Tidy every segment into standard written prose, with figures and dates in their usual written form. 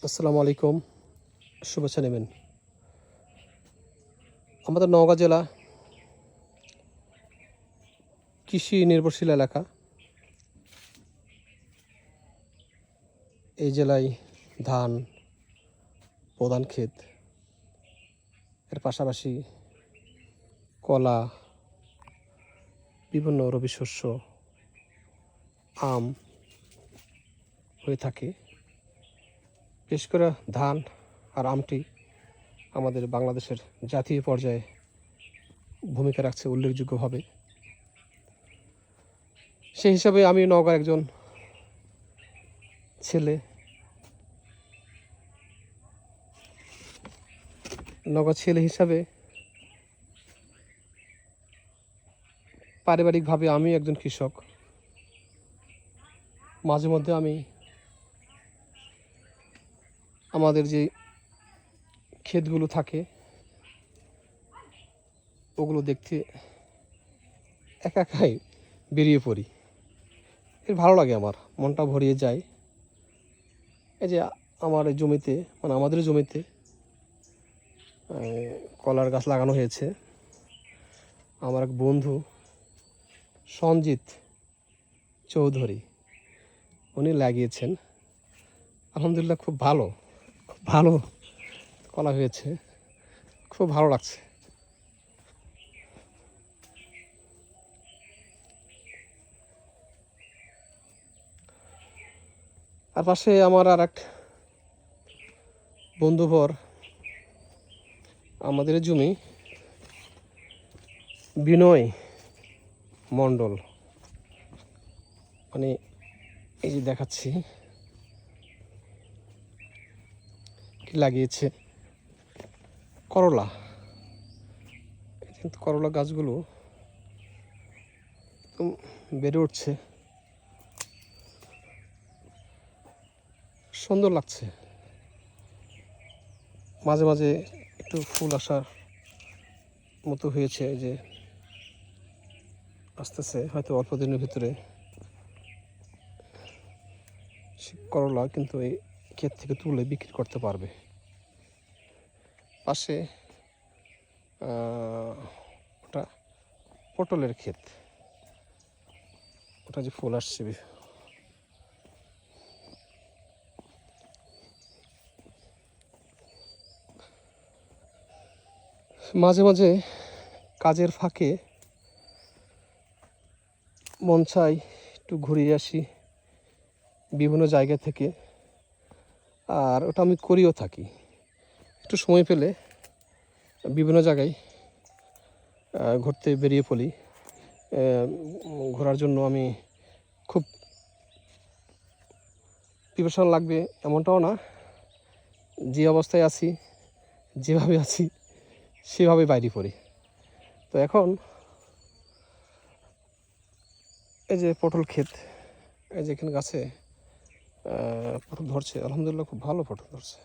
আসসালামু আলাইকুম। শুভেচ্ছা নেবেন। আমাদের নওগাঁ জেলা কৃষি নির্ভরশীল এলাকা। এই জেলায় ধান প্রধান ক্ষেত, এর পাশাপাশি কলা, বিভিন্ন রবি শস্য, আম হয়ে থাকে। বিশেষ করে ধান আর আমটি আমাদের বাংলাদেশের জাতীয় পর্যায়ে ভূমিকা রাখছে উল্লেখযোগ্যভাবে। সেই হিসাবে আমি নওগাঁর একজন ছেলে। নওগাঁ ছেলে হিসাবে পারিবারিকভাবে আমি একজন কৃষক। মাঝে মধ্যে আমি আমাদের যে ক্ষেতগুলো থাকে ওগুলো দেখতে একা একাই বেরিয়ে পড়ি। এর ভালো লাগে, আমার মনটা ভরিয়ে যায়। এই যে আমার এই জমিতে, মানে আমাদের জমিতে কলার গাছ লাগানো হয়েছে। আমার এক বন্ধু সঞ্জিত চৌধুরী উনি লাগিয়েছেন। আলহামদুলিল্লাহ খুব ভালো কলা হয়েছে, খুব ভালো লাগছে। আর পাশে আমার আর এক বন্ধুবর, আমাদের জমি, বিনয় মণ্ডল, মানে এই যে দেখাচ্ছি কি লাগিয়েছে, করলা। কিন্তু করলা গাছগুলো বেড়ে উঠছে, সুন্দর লাগছে। মাঝে মাঝে একটু ফুল আসার মতো হয়েছে, যে আসতেছে হয়তো অল্প দিনের ভিতরে করলা কিন্তু এই ক্ষেত থেকে তুলে বিক্রি করতে পারবে। পাশে ওটা পটলের ক্ষেত, ওটা যে ফুল আসছে। মাঝে মাঝে কাজের ফাঁকে মন চাই একটু ঘুরিয়ে আসি বিভিন্ন জায়গা থেকে, আর ওটা আমি করিও থাকি। একটু সময় পেলে বিভিন্ন জায়গায় ঘুরতে বেরিয়ে পড়ি। ঘোরার জন্য আমি খুব প্রিপারেশন লাগবে এমনটাও না, যে অবস্থায় আছি, যেভাবে আছি সেভাবে বাইরে পড়ি। তো এখন এই যে পটল ক্ষেত, এই যে এখানে গাছে পটল ধরছে, আলহামদুলিল্লাহ খুব ভালো পটল ধরছে।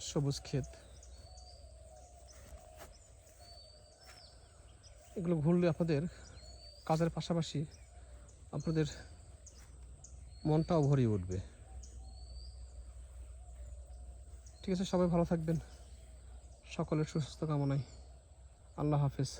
সবুজ ক্ষেত, এগুলো ঘুরলে আপনাদের কাজের পাশাপাশি আপনাদের মনটাও ভরিয়ে উঠবে। ঠিক আছে, সবাই ভালো থাকবেন। সকলের সুস্বাস্থ্য কামনায়। আল্লাহ হাফেজ।